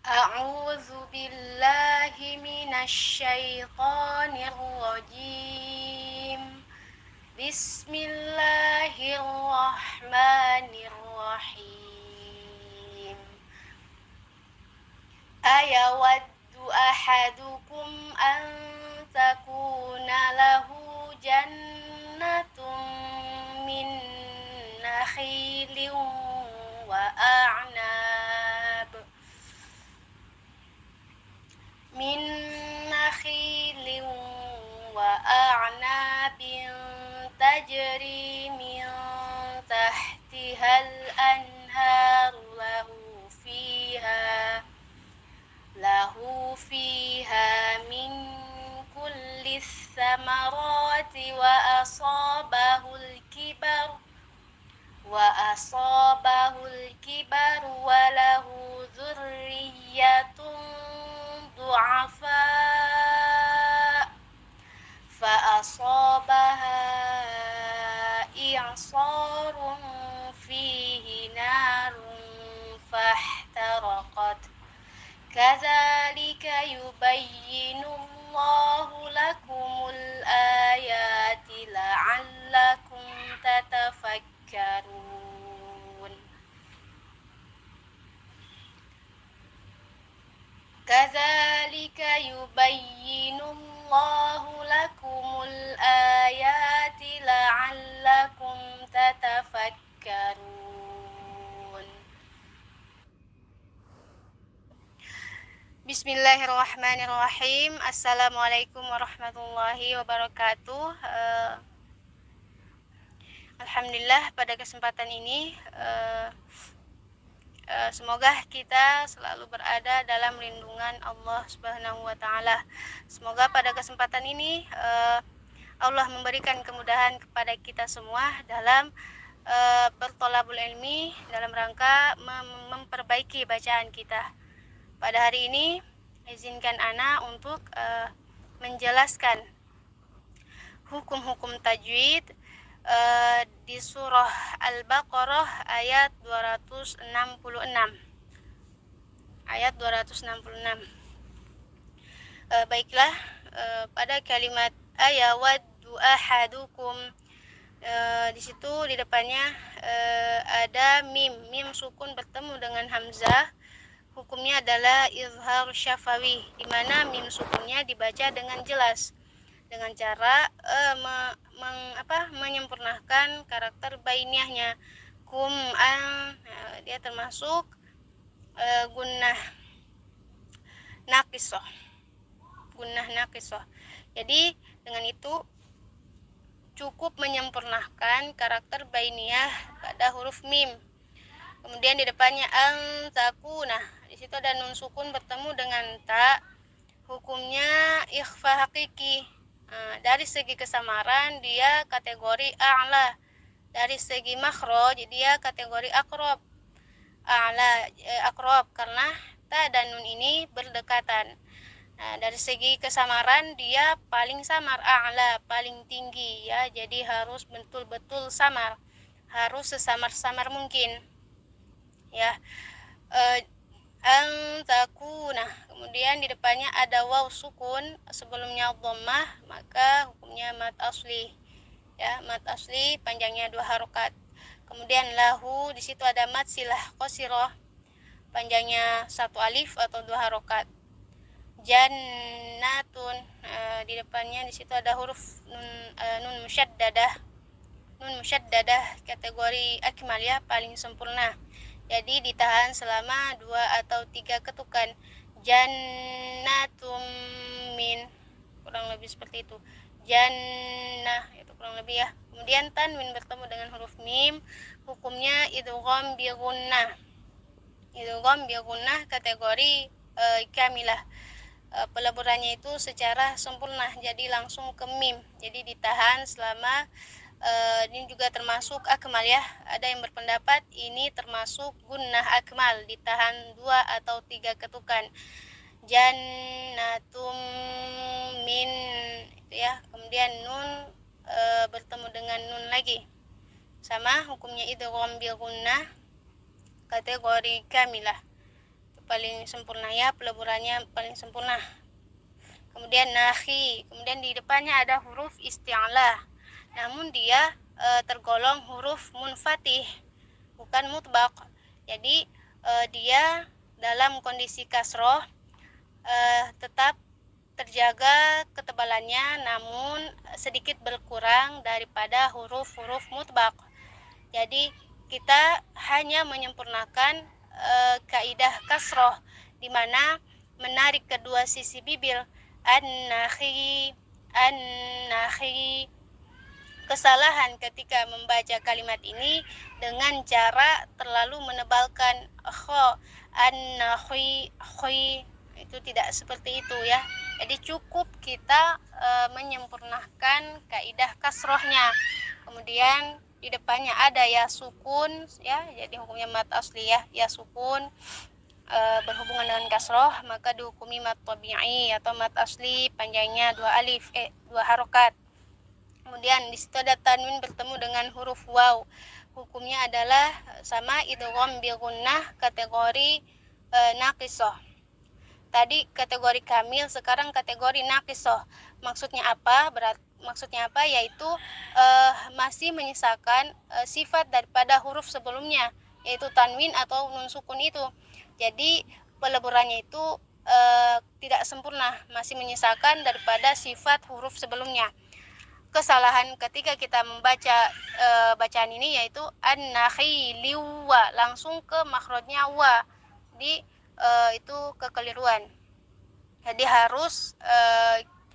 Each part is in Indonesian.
أعوذ بالله من الشيطان الرجيم. بسم الله الرحمن الرحيم. أيود أحدكم أن تكون له جنة من نخيل وأعناب تجري من تحتها الأنهار له فيها من كل الثمرات وأصابه الكبر وله ذرية ضعفاء فأصابها إعصار فيه نار فاحترقت كذلك يبين الله لكم الآيات لعلكم تتفكرون. كذلك يبين الله لكم الآيات لعلكم تتفكرون. Bismillahirrahmanirrahim. Assalamualaikum warahmatullahi wabarakatuh. Alhamdulillah pada kesempatan ini semoga kita selalu berada dalam lindungan Allah Subhanahu wa taala. Semoga pada kesempatan ini Allah memberikan kemudahan kepada kita semua dalam bertolabul ilmi dalam rangka memperbaiki bacaan kita. Pada hari ini izinkan ana untuk menjelaskan hukum-hukum tajwid di surah Al-Baqarah ayat 266. Baiklah, pada kalimat ayawaddu ahadukum, di situ di depannya ada mim sukun bertemu dengan hamzah. Hukumnya adalah izhar syafawi, di mana mim sukunnya dibaca dengan jelas dengan cara menyempurnakan karakter bainiahnya. Dia termasuk gunnah naqisoh. Jadi dengan itu cukup menyempurnakan karakter bainiah pada huruf mim. Kemudian di depannya takuna, di situ ada nun sukun bertemu dengan ta. Hukumnya ikhfa hakiki. Dari segi kesamaran dia kategori a'la, dari segi makhraj dia kategori aqrab. Aqrab karena ta dan nun ini berdekatan. Dari segi kesamaran dia paling samar, a'la paling tinggi ya. Jadi harus betul-betul samar, harus sesamar-samar mungkin ya. Takuna, kemudian di depannya ada waw sukun, sebelumnya dhammah, maka hukumnya mad asli ya. Mad asli panjangnya 2 harokat. Kemudian lahu, di situ ada mad silah qasirah, panjangnya 1 alif atau 2 harokat. Jannatun, di depannya di situ ada huruf nun musyaddadah kategori akmal ya, paling sempurna. Jadi ditahan selama 2 atau 3 ketukan. Jannatum min, kurang lebih seperti itu. Jannah, itu kurang lebih ya. Kemudian tanwin bertemu dengan huruf mim, hukumnya idgham bi gunnah. Idgham bi gunnah kategori kamilah. Peleburannya itu secara sempurna, jadi langsung ke mim. Jadi ditahan selama ini juga termasuk akmal ya. Ada yang berpendapat ini termasuk gunnah akmal, ditahan 2 atau 3 ketukan. Jannatum min, itu ya. Kemudian nun bertemu dengan nun lagi, sama hukumnya idgham bi gunnah kategori kamilah. paling sempurna ya, peleburannya paling sempurna. Kemudian nahi, kemudian di depannya ada huruf isti'la, namun dia tergolong huruf munfatih, bukan mutbaq. Jadi dia dalam kondisi kasroh tetap terjaga ketebalannya, namun sedikit berkurang daripada huruf-huruf mutbaq. Jadi kita hanya menyempurnakan kaidah kasroh, di mana menarik kedua sisi bibir, an-nakhi, an-nakhi. Kesalahan ketika membaca kalimat ini dengan cara terlalu menebalkan kho, an-nakhi, khi, itu tidak seperti itu ya. Jadi cukup kita menyempurnakan kaidah kasrohnya. Kemudian di depannya ada ya sukun ya, jadi hukumnya mad asli ya sukun berhubungan dengan kasroh, maka dihukumi mad tabi'i atau mad asli, panjangnya 2 harokat. Kemudian di situ ada tanwin bertemu dengan huruf waw, hukumnya adalah sama idgham bi gunnah, kategori naqisah. Tadi kategori kamil, sekarang kategori naqisah. Maksudnya apa? Maksudnya apa? Yaitu masih menyisakan sifat daripada huruf sebelumnya, yaitu tanwin atau nun sukun itu. Jadi peleburannya itu tidak sempurna, masih menyisakan daripada sifat huruf sebelumnya. Kesalahan ketika kita membaca bacaan ini yaitu an-nakhi liwa, langsung ke makhrajnya wa. Di itu kekeliruan. Jadi harus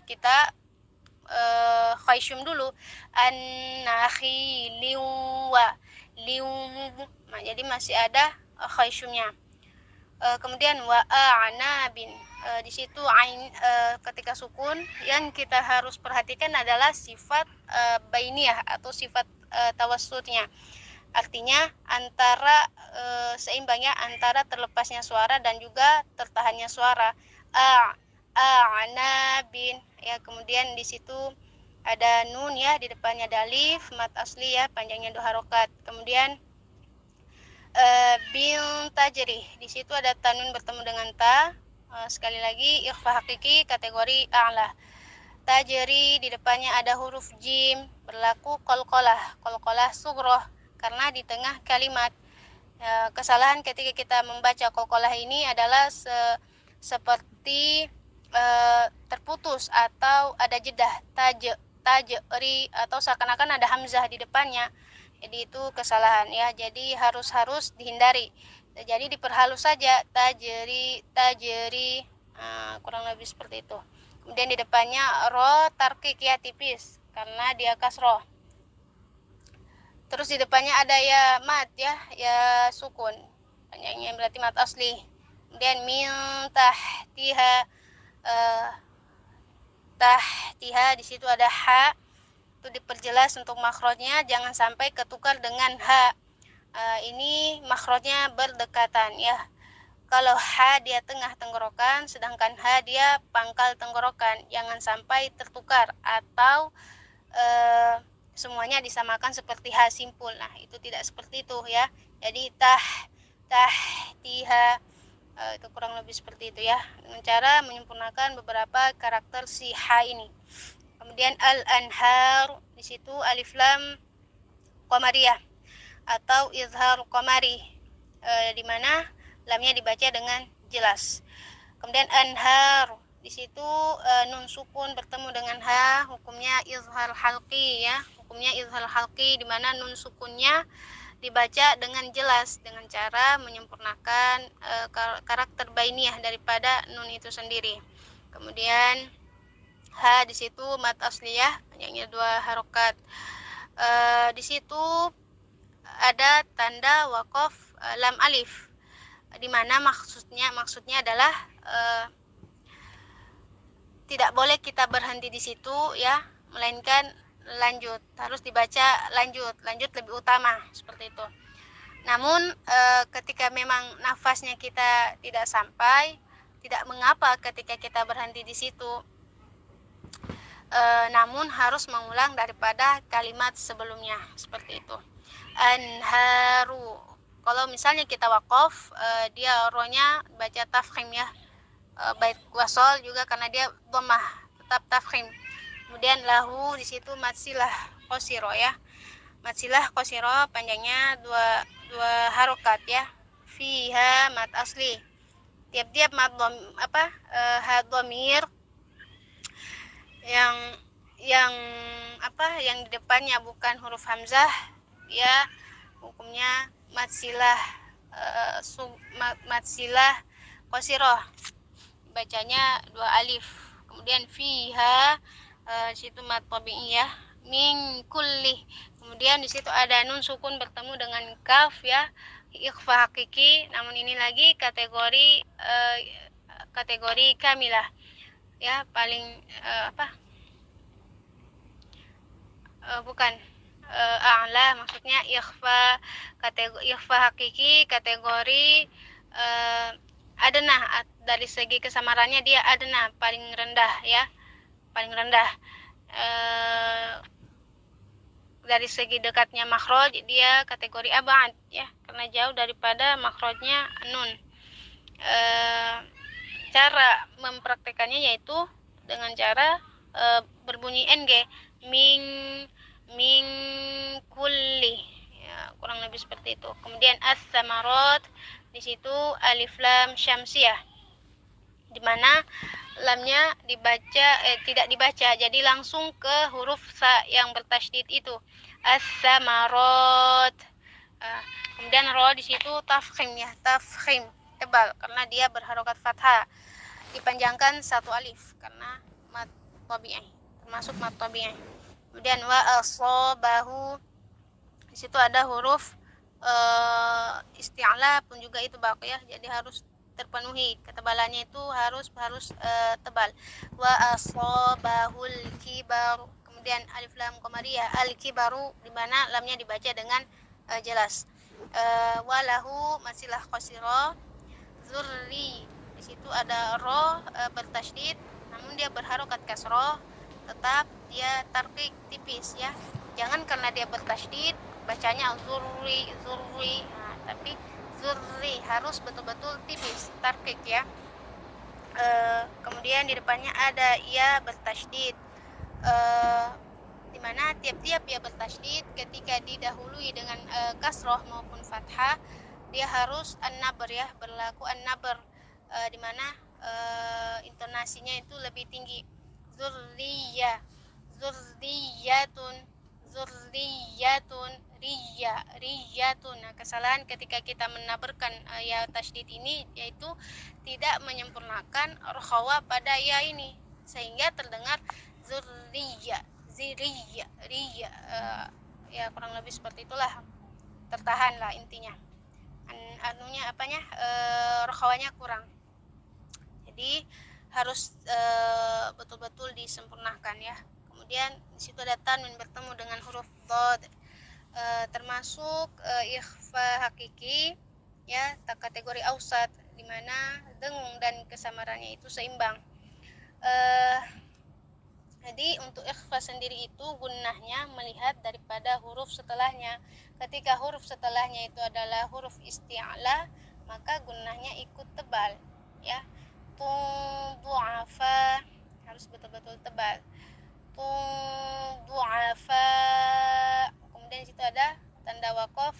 kita khayshum dulu, an-nakhi liwa, nah, jadi masih ada khayshumnya. Kemudian wa a'nabin, di situ ain ketika sukun yang kita harus perhatikan adalah sifat bainiyah atau sifat tawassutnya. Artinya antara seimbangnya antara terlepasnya suara dan juga tertahannya suara. A'nabin ya, kemudian di situ ada nun ya, di depannya ada alif mad asli ya, panjangnya 2 harokat. Kemudian bil tajri, di situ ada tanwin bertemu dengan ta. Sekali lagi ikhfa hakiki kategori a'la. Tajri, di depannya ada huruf jim, berlaku qalqalah sughroh karena di tengah kalimat. Kesalahan ketika kita membaca qalqalah ini adalah seperti terputus atau ada jedah, tajri, atau seakan-akan ada hamzah di depannya. Jadi itu kesalahan ya, jadi harus dihindari. Jadi diperhalus saja, tajri, kurang lebih seperti itu. Kemudian di depannya ro tarkik ya, tipis karena dia kasroh. Terus di depannya ada ya mad ya sukun, panjangnya berarti mad asli. Kemudian min tahtiha, tahtiha, di situ ada ha, itu diperjelas untuk makhrajnya jangan sampai ketukar dengan ha. Ini makhrajnya berdekatan ya. Kalau ha dia tengah tenggorokan, sedangkan ha dia pangkal tenggorokan, jangan sampai tertukar atau semuanya disamakan seperti ha simpul. Nah, itu tidak seperti itu ya. Jadi tahtiha, itu kurang lebih seperti itu ya, dengan cara menyempurnakan beberapa karakter si ha ini. Kemudian al-anhar, di situ alif lam qamariyah atau izhar qamari, di mana lamnya dibaca dengan jelas. Kemudian anhar, di situ nun sukun bertemu dengan ha, hukumnya izhar halqi ya, hukumnya izhar halqi, di mana nun sukunnya dibaca dengan jelas dengan cara menyempurnakan karakter bainiyah daripada nun itu sendiri. Kemudian ha, di situ mad asliyah, panjangnya 2 harokat. Di situ ada tanda waqaf lam alif, di mana maksudnya adalah tidak boleh kita berhenti di situ ya, melainkan lanjut, harus dibaca lanjut lebih utama seperti itu. Namun ketika memang nafasnya kita tidak sampai, tidak mengapa ketika kita berhenti di situ, namun harus mengulang daripada kalimat sebelumnya seperti itu. Anharu, Kalau misalnya kita wakof, dia rohnya baca tafkhim ya, baik wasol juga karena dia dhammah tetap tafkhim. Kemudian lahu di situ matsilah qasiro ya, matsilah qasiro panjangnya dua harokat ya, fiha mat asli. Tiap-tiap mat dhamir yang di depannya bukan huruf hamzah, ya hukumnya matsilah matsilah qasiroh, bacanya dua alif. Kemudian fiha situ mat tabi'iyah min kulli. Kemudian di situ ada nun sukun bertemu dengan kaf ya, ikhfa hakiki, namun ini lagi kategori kamilah ya, paling bukan a'la, maksudnya ikhfa hakiki kategori adna, dari segi kesamarannya dia adna, paling rendah ya, paling rendah. Dari segi dekatnya makhraj dia kategori abad ya, karena jauh daripada makhrajnya nun. Cara mempraktekannya yaitu dengan cara berbunyi ng, min kulli ya, kurang lebih seperti itu. Kemudian as-samarat di situ alif lam syamsiyah, di mana lamnya tidak dibaca, jadi langsung ke huruf sa yang bertasydid itu, as-samarat. Kemudian ro di situ tafkhim ya, tafkhim tebal karena dia berharokat fathah, dipanjangkan satu alif karena mat tabi'i, termasuk mat tabi'i. Kemudian wa asabahu di situ ada huruf isti'la pun juga itu baqiyah, jadi harus terpenuhi, ketebalannya itu harus tebal. Wa asabahul kibaru, kemudian alif lam qamariyah al kibaru, di mana lamnya dibaca dengan jelas. Walahu masilah qasira zurri, di situ ada ro bertasydid namun dia berharokat kasroh, tetap dia tarqiq tipis ya, jangan karena dia bertasydid bacanya zurri, tapi zurri harus betul-betul tipis, tarqiq ya. Kemudian di depannya ada ya bertasydid, di mana tiap-tiap ya bertasydid ketika didahului dengan kasroh maupun fathah dia harus an-nabr ya, berlaku an-nabr, di mana intonasinya itu lebih tinggi. Zurriyatun, riyatun. Nah, kesalahan ketika kita menaberkan ya tasydid ini yaitu tidak menyempurnakan rokhawah pada ya ini, sehingga terdengar ziriya, ya kurang lebih seperti itulah, tertahanlah intinya. Rokhawahnya kurang, jadi harus betul-betul disempurnakan ya. Kemudian di situ ada tanwin bertemu dengan huruf dhad, termasuk ikhfa hakiki ya, kategori ausat, di mana dengung dan kesamarannya itu seimbang. Jadi untuk ikhfa sendiri itu gunnahnya melihat daripada huruf setelahnya. Ketika huruf setelahnya itu adalah huruf isti'la, maka gunnahnya ikut tebal ya. Du'afa harus betul-betul tebal. Du'afa. Kemudian di situ ada tanda waqaf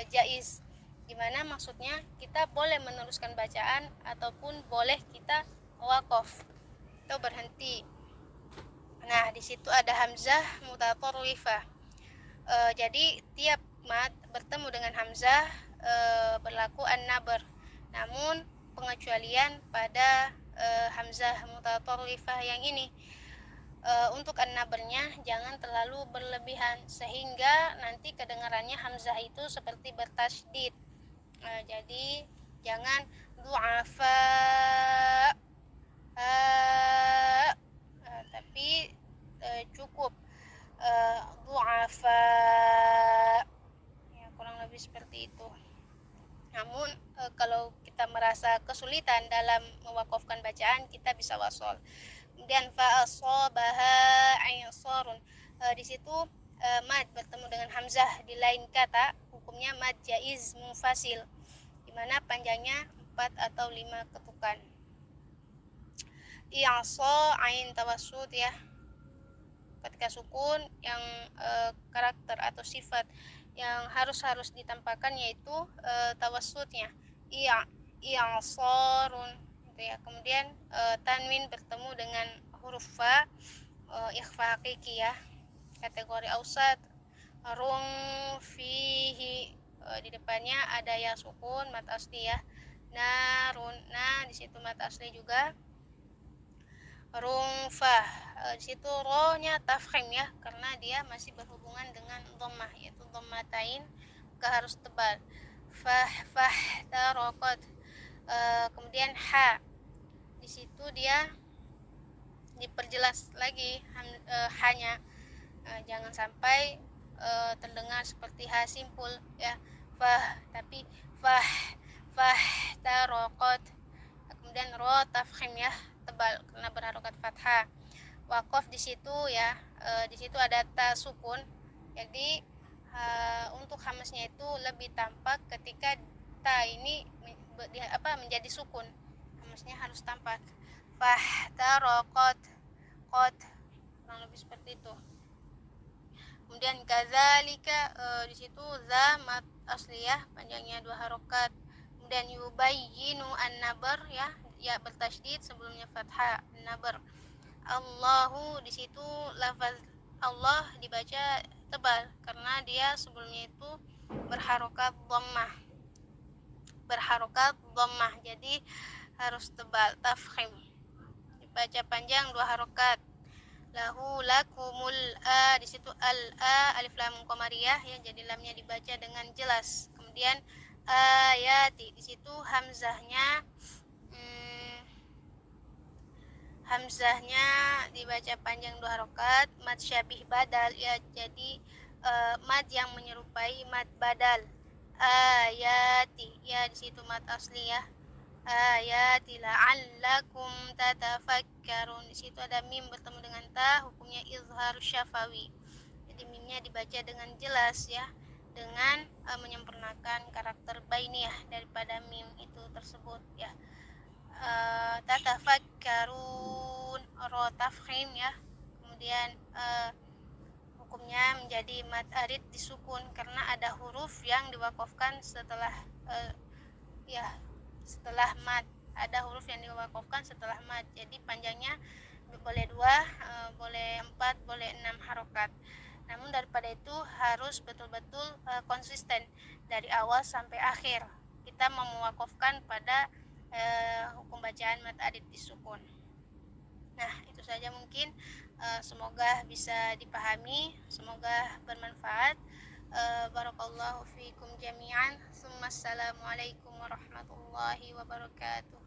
jaiz, di mana maksudnya kita boleh meneruskan bacaan ataupun boleh kita waqaf atau berhenti. Nah, di situ ada hamzah mutatarrifah. Jadi tiap mat bertemu dengan hamzah berlaku an-nabr. Namun pengecualian pada hamzah mutatarrifah yang ini, untuk an-nabrnya jangan terlalu berlebihan sehingga nanti kedengarannya hamzah itu seperti bertasydid. Jadi jangan du'afa, tapi cukup du'afa ya, kurang lebih seperti itu. Namun kalau kita merasa kesulitan dalam mewakafkan bacaan, kita bisa wasol. Kemudian fa asabaha aysarun, di situ mad bertemu dengan hamzah di lain kata, hukumnya mad jaiz munfasil, di mana panjangnya 4 atau 5 ketukan. I'sa ain tawassut ya. Ketika sukun yang karakter atau sifat yang harus ditampakkan yaitu tawassutnya. I'sarun gitu ya. Kemudian tanwin bertemu dengan huruf fa, ikhfa hakiki ya. Kategori ausat, rung fihi, di depannya ada ya sukun mat asli ya. Narun, nah di situ mat asli juga. Rungfah, di situ ro-nya tafkhim ya, karena dia masih berhubungan dengan dhammah, yaitu dhammatain, maka harus tebal. Fah taraqat, kemudian ha, di situ dia diperjelas lagi hanya, jangan sampai terdengar seperti ha simpul ya, tapi fah taraqat. Kemudian ro tafkhim ya, tebal karena berharokat fathah. Waqaf di situ ya, di situ ada ta sukun. Jadi untuk hamasnya itu lebih tampak ketika ta ini menjadi sukun. Hamasnya harus tampak. Fahtaraqat, qad, kurang lebih seperti itu. Kemudian kadzalika, di situ za mat asliyah panjangnya 2 harokat. Kemudian yubayyinu an-nabar ya bertasydid sebelumnya fathah an-nabar. Allahu di situ lafaz Allah dibaca tebal karena dia sebelumnya itu berharokat dhammah, jadi harus tebal tafkhim, dibaca panjang 2 harokat. Lahu lakumul a, di situ al a alif lam qamariyah ya, jadi lamnya dibaca dengan jelas. Kemudian ayati, di situ hamzahnya dibaca panjang 2 harokat, mad syabih badal ya, jadi mad yang menyerupai mad badal. Ayati ya, di situ mad asli ya. Ayati la'allakum tatafakkarun, di situ ada mim bertemu dengan ta, hukumnya izhar syafawi, jadi mimnya dibaca dengan jelas ya, dengan menyempurnakan karakter bainiyah daripada mim itu tersebut ya. Tatafakkarun, ro tafkhim ya. Kemudian hukumnya menjadi mad arid disukun karena ada huruf yang diwakafkan setelah setelah mad, ada huruf yang diwakafkan setelah mad, jadi panjangnya boleh 2, boleh 4, boleh 6 harokat. Namun daripada itu harus betul-betul konsisten dari awal sampai akhir kita mewakafkan pada hukum bacaan mad arid disukun. Nah, itu saja mungkin, semoga bisa dipahami, semoga bermanfaat. Barakallahu fiikum jami'an. Assalamualaikum warahmatullahi wabarakatuh.